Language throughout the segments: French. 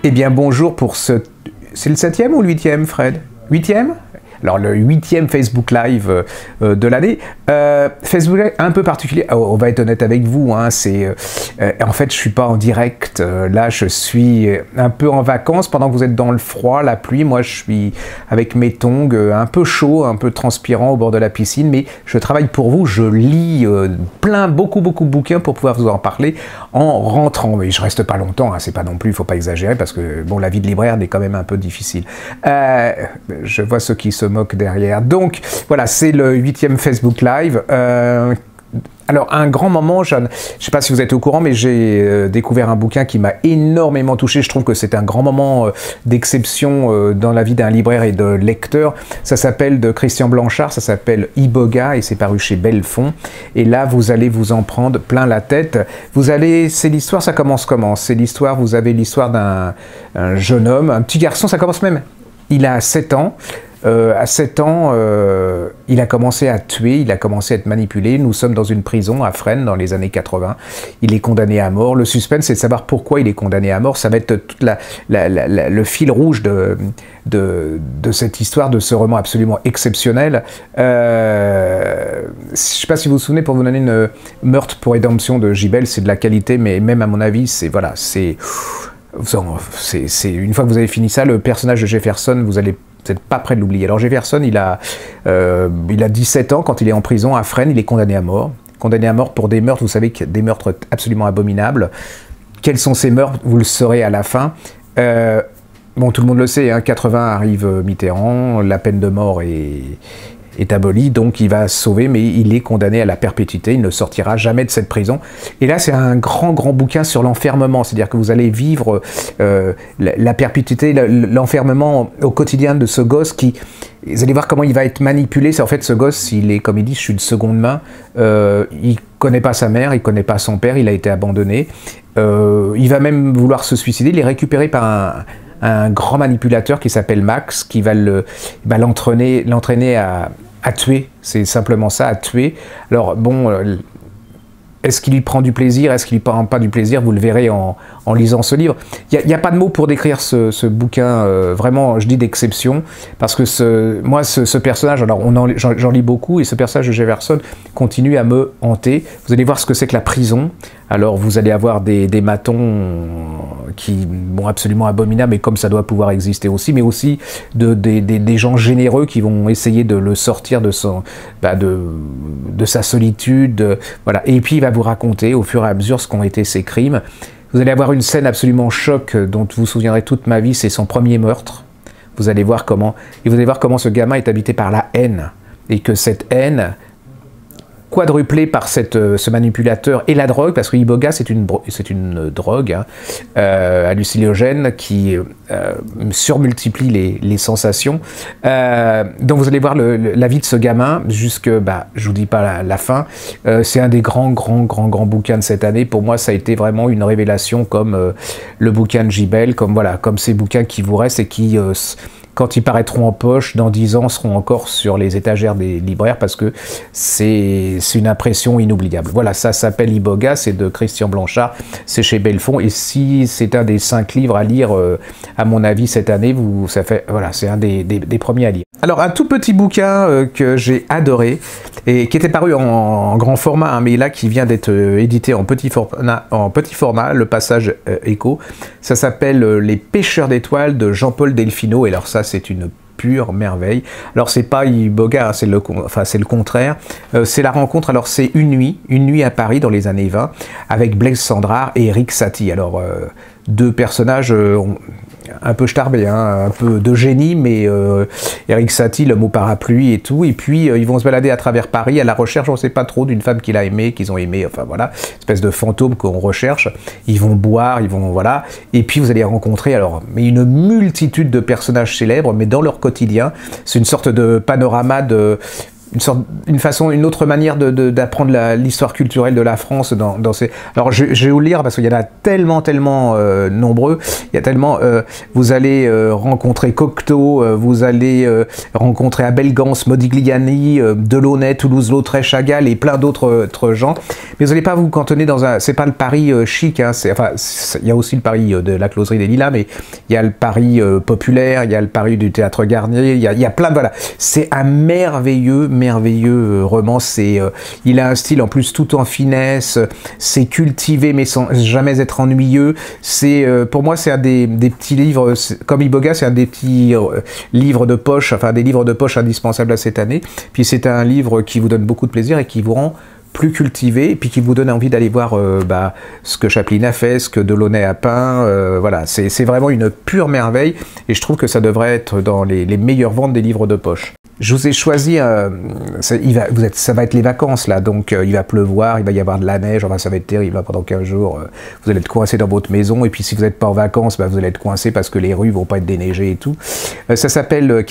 Eh bien bonjour pour ce... C'est le 7e ou le 8e, Fred? 8e? Alors le 8e Facebook Live de l'année. Facebook Live un peu particulier, on va être honnête avec vous, hein, en fait je suis pas en direct, là je suis un peu en vacances pendant que vous êtes dans le froid, la pluie, moi je suis avec mes tongs, un peu chaud, un peu transpirant au bord de la piscine, mais je travaille pour vous, je lis beaucoup de bouquins pour pouvoir vous en parler en rentrant, mais je reste pas longtemps, hein, c'est pas non plus, il faut pas exagérer parce que bon la vie de libraire est quand même un peu difficile. Je vois ceux qui se moquent derrière. Donc voilà, c'est le 8e Facebook Live. Alors un grand moment, je ne sais pas si vous êtes au courant, mais j'ai découvert un bouquin qui m'a énormément touché. Je trouve que c'est un grand moment d'exception dans la vie d'un libraire et de lecteur. Ça s'appelle, de Christian Blanchard, ça s'appelle Iboga et c'est paru chez Belfond. Et là, vous allez vous en prendre plein la tête. C'est l'histoire, ça commence comment? C'est l'histoire, vous avez l'histoire d'un jeune homme, un petit garçon, ça commence même. Il a 7 ans. À 7 ans, il a commencé à tuer, il a commencé à être manipulé. Nous sommes dans une prison à Fresnes dans les années 80. Il est condamné à mort. Le suspense, c'est de savoir pourquoi il est condamné à mort. Ça va être tout le fil rouge de cette histoire, de ce roman absolument exceptionnel. Je ne sais pas si vous vous souvenez, pour vous donner une Meurtre pour rédemption de Gibel, c'est de la qualité, mais même à mon avis, c'est voilà, c'est une fois que vous avez fini ça, le personnage de Jefferson, vous n'êtes pas prêt de l'oublier. Alors Jefferson, il a 17 ans quand il est en prison à Fresnes, il est condamné à mort. Condamné à mort pour des meurtres, vous savez, des meurtres absolument abominables. Quels sont ces meurtres? Vous le saurez à la fin. Bon, tout le monde le sait, hein, 80 arrive Mitterrand, la peine de mort est aboli, donc il va se sauver, mais il est condamné à la perpétuité, il ne sortira jamais de cette prison. Et là, c'est un grand bouquin sur l'enfermement, c'est-à-dire que vous allez vivre la perpétuité, l'enfermement au quotidien de ce gosse qui... Vous allez voir comment il va être manipulé. C'est en fait ce gosse, il est, comme il dit, je suis de seconde main, il connaît pas sa mère, il connaît pas son père, il a été abandonné, il va même vouloir se suicider, il est récupéré par un grand manipulateur qui s'appelle Max, qui va l'entraîner à tuer, c'est simplement ça, à tuer. Alors bon, est-ce qu'il y prend du plaisir, est-ce qu'il n'y prend pas du plaisir? Vous le verrez en lisant ce livre. Il n'y a pas de mots pour décrire ce bouquin, vraiment, je dis d'exception, parce que ce personnage, alors j'en lis beaucoup, et ce personnage de Jefferson continue à me hanter. Vous allez voir ce que c'est que la prison. Alors vous allez avoir des matons qui vont absolument abominables, mais comme ça doit pouvoir exister aussi, mais aussi des gens généreux qui vont essayer de le sortir de sa solitude, voilà. Et puis il va vous raconter au fur et à mesure ce qu'ont été ses crimes. Vous allez avoir une scène absolument choc dont vous vous souviendrez toute ma vie, c'est son premier meurtre. Vous allez voir comment ce gamin est habité par la haine, et que cette haine, quadruplé par ce manipulateur et la drogue, parce que Iboga c'est une drogue hein, hallucinogène qui surmultiplie les sensations. Donc vous allez voir la vie de ce gamin jusque, je vous dis pas la fin. C'est un des grands bouquins de cette année. Pour moi, ça a été vraiment une révélation, comme le bouquin de Gibel, comme ces bouquins qui vous restent et qui quand ils paraîtront en poche, dans 10 ans, seront encore sur les étagères des libraires, parce que c'est une impression inoubliable. Voilà, ça s'appelle Iboga, c'est de Christian Blanchard, c'est chez Belfond, et si c'est un des 5 livres à lire, à mon avis, cette année, voilà, c'est un des premiers à lire. Alors, un tout petit bouquin que j'ai adoré, et qui était paru en grand format, hein, mais là, qui vient d'être édité en petit format, le passage écho, ça s'appelle Les Pêcheurs d'étoiles de Jean-Paul Delfino, et alors ça, c'est une pure merveille. Alors c'est pas Iboga, hein, c'est le contraire. C'est la rencontre, alors c'est une nuit à Paris dans les années 20, avec Blaise Cendrars et Erik Satie. Alors deux personnages un peu starbés, hein, un peu de génie, mais Erik Satie, le mot parapluie et tout, et puis ils vont se balader à travers Paris à la recherche, on ne sait pas trop, d'une femme qu'il a aimée, qu'ils ont aimé, enfin voilà, espèce de fantôme qu'on recherche. Ils vont boire, voilà, et puis vous allez rencontrer mais une multitude de personnages célèbres, mais dans leur quotidien, c'est une sorte de panorama une autre manière d'apprendre l'histoire culturelle de la France dans ces... Alors je vais vous le lire parce qu'il y en a tellement nombreux. Il y a tellement... vous allez rencontrer Cocteau, vous allez rencontrer Abel Gance, Modigliani, Delaunay, Toulouse-Lautrec, Chagall et plein d'autres gens. Mais vous n'allez pas vous cantonner dans un... C'est pas le Paris chic, hein, enfin, il y a aussi le Paris de la Closerie des Lilas, mais il y a le Paris populaire, il y a le Paris du Théâtre Garnier, il y a plein de... Voilà. C'est un merveilleux roman. Il a un style en plus tout en finesse, c'est cultivé mais sans jamais être ennuyeux. Pour moi, c'est un des petits livres, comme Iboga, c'est un des petits livres de poche, enfin des livres de poche indispensables à cette année. Puis c'est un livre qui vous donne beaucoup de plaisir et qui vous rend plus cultivé, et puis qui vous donne envie d'aller voir ce que Chaplin a fait, ce que Delaunay a peint, voilà, c'est vraiment une pure merveille, et je trouve que ça devrait être dans les meilleures ventes des livres de poche. Je vous ai choisi, ça va être les vacances là, donc il va pleuvoir, il va y avoir de la neige, enfin ça va être terrible, pendant 15 jours, vous allez être coincé dans votre maison, et puis si vous n'êtes pas en vacances, vous allez être coincé parce que les rues vont pas être déneigées et tout. Ça s'appelle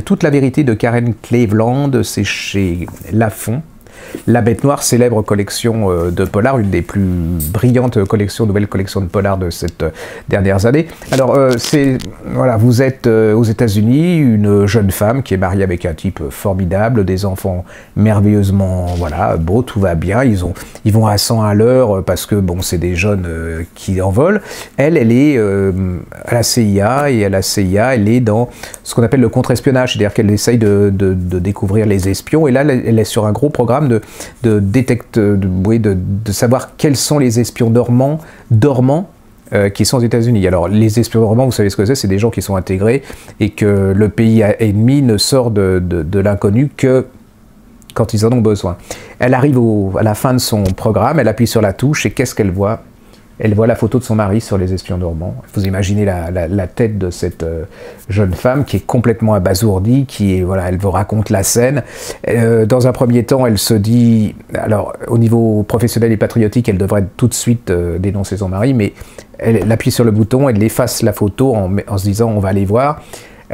Toute la vérité de Karen Cleveland, c'est chez Lafon. La Bête Noire, célèbre collection de polars, une des plus brillantes nouvelles collections de polars de ces dernières années. Alors, voilà, vous êtes aux États-Unis, une jeune femme qui est mariée avec un type formidable, des enfants merveilleusement, voilà, beaux, tout va bien, ils vont à 100 à l'heure parce que, bon, c'est des jeunes qui en volent. Elle est à la CIA, et à la CIA, elle est dans ce qu'on appelle le contre-espionnage, c'est-à-dire qu'elle essaye de découvrir les espions, et là, elle est sur un gros programme de savoir quels sont les espions dormants qui sont aux États-Unis. Alors, les espions dormants, vous savez ce que c'est des gens qui sont intégrés et que le pays ennemi ne sort de l'inconnu que quand ils en ont besoin. Elle arrive à la fin de son programme, elle appuie sur la touche et qu'est-ce qu'elle voit? Elle voit la photo de son mari sur les espions dormants. Vous imaginez la tête de cette jeune femme qui est complètement abasourdie, voilà, elle vous raconte la scène. Dans un premier temps, elle se dit, alors au niveau professionnel et patriotique, elle devrait tout de suite dénoncer son mari, mais elle appuie sur le bouton, elle efface la photo en se disant on va aller voir.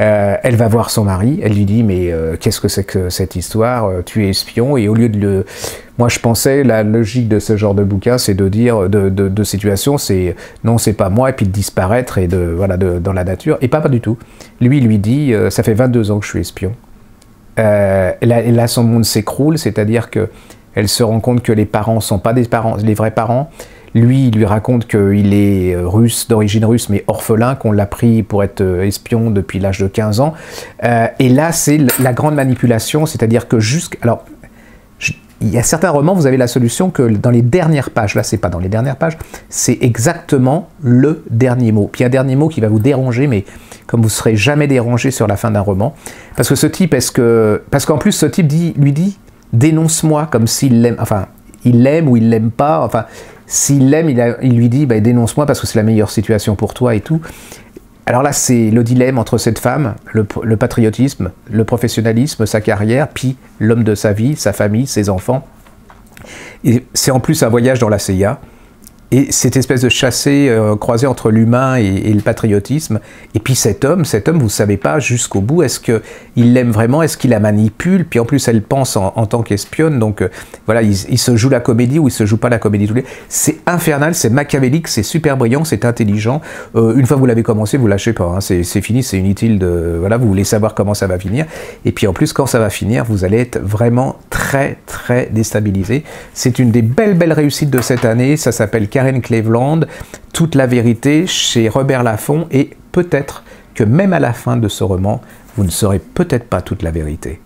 Elle va voir son mari, elle lui dit mais qu'est-ce que c'est que cette histoire, tu es espion, et au lieu de le... Moi je pensais, la logique de ce genre de bouquin c'est de dire, de situation, c'est non c'est pas moi, et puis de disparaître et voilà, dans la nature, et pas du tout. Lui dit, ça fait 22 ans que je suis espion. Là son monde s'écroule, c'est-à-dire que elle se rend compte que les parents sont pas les vrais parents. Lui, il lui raconte qu'il est russe, d'origine russe, mais orphelin, qu'on l'a pris pour être espion depuis l'âge de 15 ans. Et là, c'est la grande manipulation, c'est-à-dire que alors, il y a certains romans, vous avez la solution que dans les dernières pages, là, c'est pas dans les dernières pages, c'est exactement le dernier mot. Puis un dernier mot qui va vous déranger, mais comme vous ne serez jamais dérangé sur la fin d'un roman. Parce que ce type, parce qu'en plus, ce type lui dit, dénonce-moi, comme s'il l'aime, enfin, il l'aime ou il l'aime pas, enfin... S'il l'aime, il lui dit bah, « dénonce-moi parce que c'est la meilleure situation pour toi » et tout. Alors là, c'est le dilemme entre cette femme, le patriotisme, le professionnalisme, sa carrière, puis l'homme de sa vie, sa famille, ses enfants. Et c'est en plus un voyage dans la CIA. Et cette espèce de chassé-croisé entre l'humain et le patriotisme. Et puis cet homme, vous ne savez pas jusqu'au bout, est-ce qu'il l'aime vraiment, est-ce qu'il la manipule? Puis en plus, elle pense en tant qu'espionne, donc voilà, il se joue la comédie ou il se joue pas la comédie. C'est infernal, c'est machiavélique, c'est super brillant, c'est intelligent. Une fois que vous l'avez commencé, vous lâchez pas, hein, c'est fini, c'est inutile voilà, vous voulez savoir comment ça va finir. Et puis en plus, quand ça va finir, vous allez être vraiment très déstabilisé. C'est une des belles réussites de cette année, ça s'appelle Karen Cleveland, Toute la vérité, chez Robert Laffont, et peut-être que même à la fin de ce roman, vous ne saurez peut-être pas toute la vérité.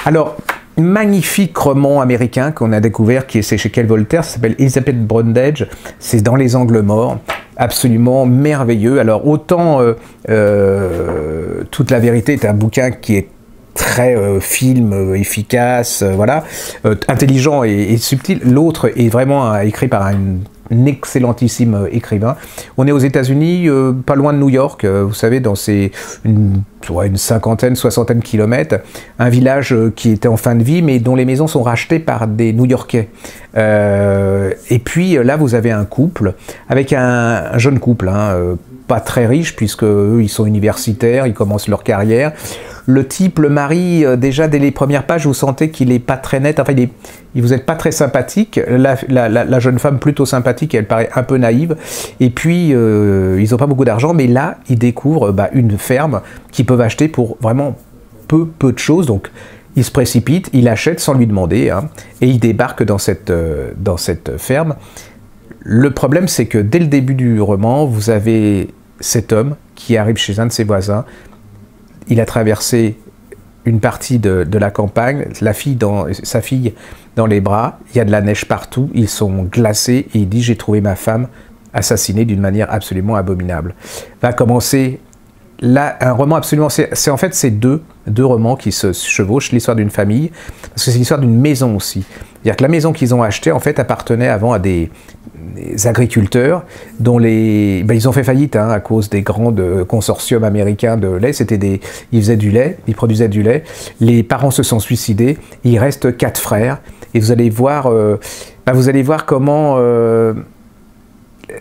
Alors, magnifique roman américain qu'on a découvert, c'est chez Ken Voltaire, ça s'appelle Elizabeth Brundage, c'est dans les angles morts, absolument merveilleux. Alors, autant Toute la vérité est un bouquin qui est très film, efficace, voilà, intelligent et subtil. L'autre est vraiment écrit par un excellentissime écrivain. On est aux États-Unis, pas loin de New York, vous savez, dans une cinquantaine, soixantaine de kilomètres, un village qui était en fin de vie, mais dont les maisons sont rachetées par des New-Yorkais. Et puis là, vous avez un couple, avec un jeune couple, hein, pas très riche, puisque eux, ils sont universitaires, ils commencent leur carrière. le type, le mari, déjà dès les premières pages, vous sentez qu'il n'est pas très net, enfin vous n'êtes pas très sympathique, la jeune femme plutôt sympathique, elle paraît un peu naïve, et puis ils n'ont pas beaucoup d'argent, mais là, ils découvrent une ferme qu'ils peuvent acheter pour vraiment peu de choses, donc ils se précipitent, ils l'achètent sans lui demander, hein, et ils débarquent dans cette ferme. Le problème, c'est que dès le début du roman, vous avez cet homme qui arrive chez un de ses voisins. Il a traversé une partie de la campagne, sa fille dans les bras, il y a de la neige partout, ils sont glacés, et il dit « J'ai trouvé ma femme assassinée d'une manière absolument abominable ». Va commencer là un roman absolument... En fait, c'est deux romans qui se chevauchent, l'histoire d'une famille, parce que c'est l'histoire d'une maison aussi. C'est-à-dire que la maison qu'ils ont achetée, en fait, appartenait avant à des agriculteurs dont ils ont fait faillite à cause des grands consortiums américains de lait. Ils faisaient du lait, ils produisaient du lait. Les parents se sont suicidés. Il reste 4 frères. Et vous allez voir comment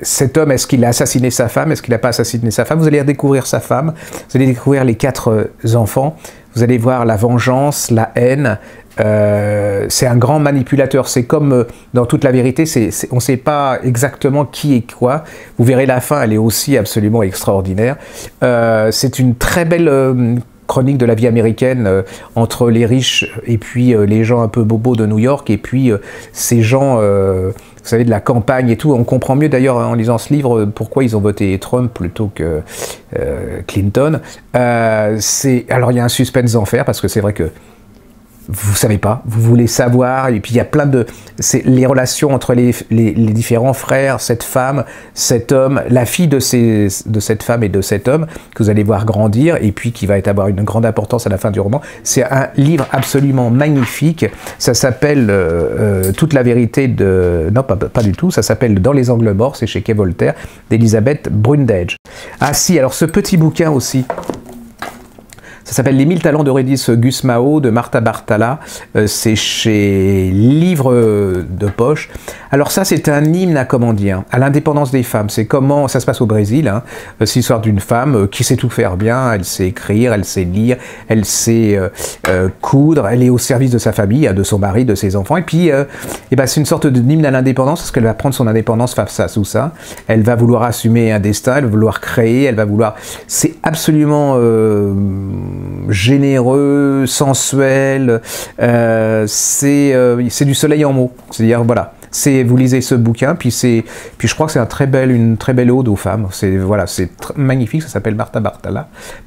cet homme, est-ce qu'il a assassiné sa femme, est-ce qu'il n'a pas assassiné sa femme. Vous allez redécouvrir sa femme. Vous allez découvrir les 4 enfants. Vous allez voir la vengeance, la haine. C'est un grand manipulateur, c'est comme dans Toute la vérité, on ne sait pas exactement qui est quoi. Vous verrez la fin, elle est aussi absolument extraordinaire. C'est une très belle chronique de la vie américaine entre les riches et puis les gens un peu bobos de New York, et puis ces gens, vous savez, de la campagne et tout. On comprend mieux d'ailleurs en lisant ce livre pourquoi ils ont voté Trump plutôt que Clinton. Alors il y a un suspense d'enfer, parce que c'est vrai que vous savez pas, vous voulez savoir, et puis il y a plein de... les relations entre les différents frères, cette femme, cet homme, la fille de cette femme et de cet homme, que vous allez voir grandir, et puis qui va avoir une grande importance à la fin du roman. C'est un livre absolument magnifique, ça s'appelle Toute la vérité de... Non, pas du tout, ça s'appelle Dans les angles morts, c'est chez Quai Voltaire, d'Elisabeth Brundage. Ah si, alors ce petit bouquin aussi... Ça s'appelle Les 1000 talents d'Eurydice Gusmao de Martha Bartala. C'est chez Livre de poche. Alors ça, c'est un hymne à, comment dire, à l'indépendance des femmes. C'est comment ça se passe au Brésil. Hein. C'est l'histoire d'une femme qui sait tout faire bien. Elle sait écrire, elle sait lire, elle sait coudre. Elle est au service de sa famille, de son mari, de ses enfants. Et puis, c'est une sorte d'hymne à l'indépendance, parce qu'elle va prendre son indépendance face à tout ça. Elle va vouloir assumer un destin, elle va vouloir créer, elle va vouloir... C'est absolument... généreux, sensuel, c'est du soleil en mots. C'est-à-dire, voilà, vous lisez ce bouquin, puis je crois que c'est une très belle ode aux femmes. C'est magnifique, ça s'appelle Martha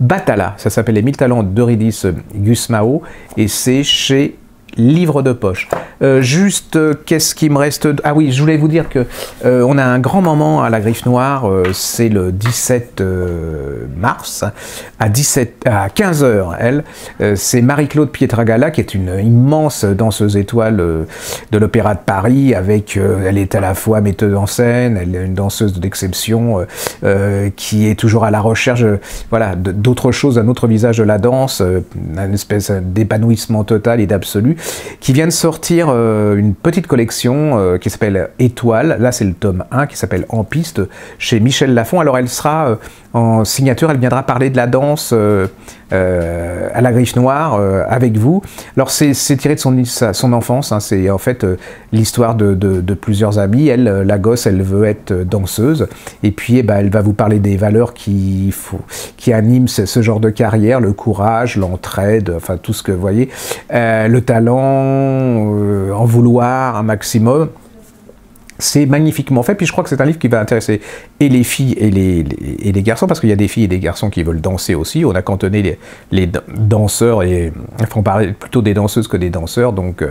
Bartala, ça s'appelle Les 1000 talents d'Eurydice Gusmao, et c'est chez Livre de poche. Qu'est-ce qui me reste? Ah oui, je voulais vous dire que on a un grand moment à la Griffe Noire, c'est le 17 mars, à 15 h, c'est Marie-Claude Pietragala, qui est une immense danseuse étoile de l'Opéra de Paris, elle est à la fois metteuse en scène, elle est une danseuse d'exception, qui est toujours à la recherche d'autre chose, un autre visage de la danse, un espèce d'épanouissement total et d'absolu, qui vient de sortir une petite collection qui s'appelle Étoile. Là, c'est le tome 1 qui s'appelle En piste, chez Michel Lafon. Alors, elle sera en signature, elle viendra parler de la danse à la Griffe Noire avec vous. Alors, c'est tiré de son enfance, hein. C'est en fait l'histoire de plusieurs amis. Elle, la gosse, elle veut être danseuse. Et puis, elle va vous parler des valeurs qui animent ce genre de carrière, le courage, l'entraide, enfin, tout ce que vous voyez, le talent, en vouloir un maximum. C'est magnifiquement fait, puis je crois que c'est un livre qui va intéresser et les filles et les garçons, parce qu'il y a des filles et des garçons qui veulent danser aussi. On a cantonné les danseurs, et il faut parler plutôt des danseuses que des danseurs, donc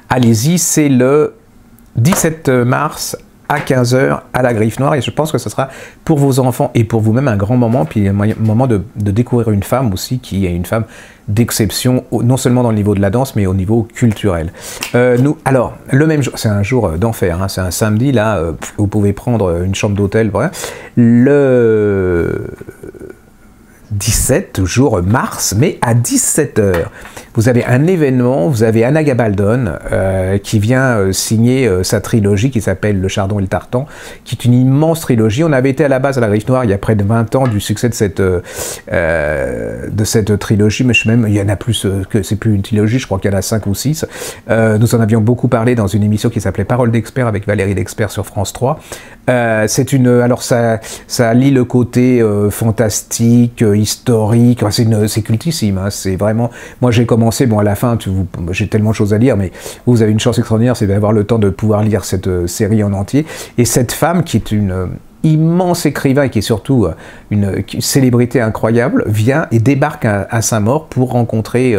allez-y, c'est le 17 mars à 15 h à la Griffe Noire, et je pense que ce sera pour vos enfants et pour vous-même un grand moment, puis un moment de découvrir une femme aussi, qui est une femme d'exception, non seulement dans le niveau de la danse, mais au niveau culturel. Alors, le même jour, c'est un jour d'enfer, hein, c'est un samedi, là, vous pouvez prendre une chambre d'hôtel, voilà. Le 17, toujours mars, mais à 17 h. vous avez un événement, vous avez Anna Gabaldon qui vient signer sa trilogie qui s'appelle Le Chardon et le Tartan, qui est une immense trilogie. On avait été à la base à la Griffe Noire il y a près de 20 ans du succès de cette trilogie, mais il y en a plus, que c'est plus une trilogie, je crois qu'il y en a 5 ou 6. Nous en avions beaucoup parlé dans une émission qui s'appelait Parole d'expert avec Valérie Dexpert sur France 3. Alors ça lie le côté fantastique, historique, c'est cultissime, hein, c'est vraiment, moi j'ai commencé, bon à la fin j'ai tellement de choses à lire, mais vous avez une chance extraordinaire, c'est d'avoir le temps de pouvoir lire cette série en entier, et cette femme qui est une immense écrivain et qui est surtout une célébrité incroyable, vient et débarque à Saint-Maur pour rencontrer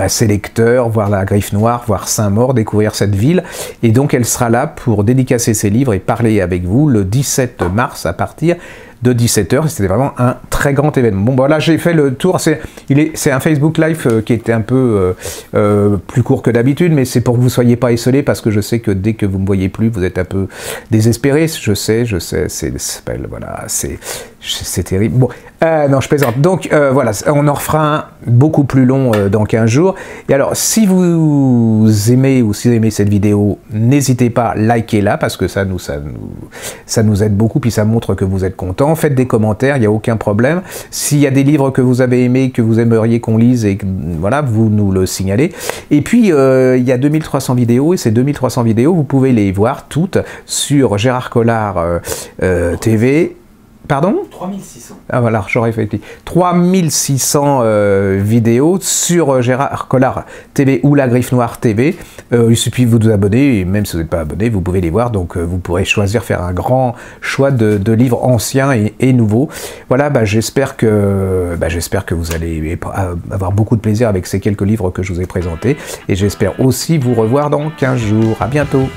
ses lecteurs, voir la Griffe Noire, voir Saint-Maur, découvrir cette ville. Et donc elle sera là pour dédicacer ses livres et parler avec vous le 17 mars à partir de 17h. C'était vraiment un très grand événement. Bon, voilà, j'ai fait le tour. C'est un Facebook Live qui était un peu plus court que d'habitude, mais c'est pour que vous ne soyez pas esselés, parce que je sais que dès que vous ne me voyez plus, vous êtes un peu désespérés. Je sais, voilà, c'est terrible. Bon, non, je plaisante. Donc, voilà, on en refera un beaucoup plus long dans 15 jours. Et alors, si vous aimez ou si vous aimez cette vidéo, n'hésitez pas, likez-la, parce que ça nous aide beaucoup, puis ça montre que vous êtes content. Faites des commentaires, il n'y a aucun problème. S'il y a des livres que vous avez aimés, que vous aimeriez qu'on lise, et voilà, vous nous le signalez. Et puis, il y a 2300 vidéos, et ces 2300 vidéos, vous pouvez les voir toutes sur Gérard Collard TV. Pardon ? 3600. Ah voilà, j'aurais fait 3600 vidéos sur Gérard Collard TV ou la Griffe Noire TV. Il suffit de vous abonner, et même si vous n'êtes pas abonné, vous pouvez les voir. Donc vous pourrez choisir, faire un grand choix de livres anciens et nouveaux. Voilà, j'espère que vous allez avoir beaucoup de plaisir avec ces quelques livres que je vous ai présentés. Et j'espère aussi vous revoir dans 15 jours. À bientôt.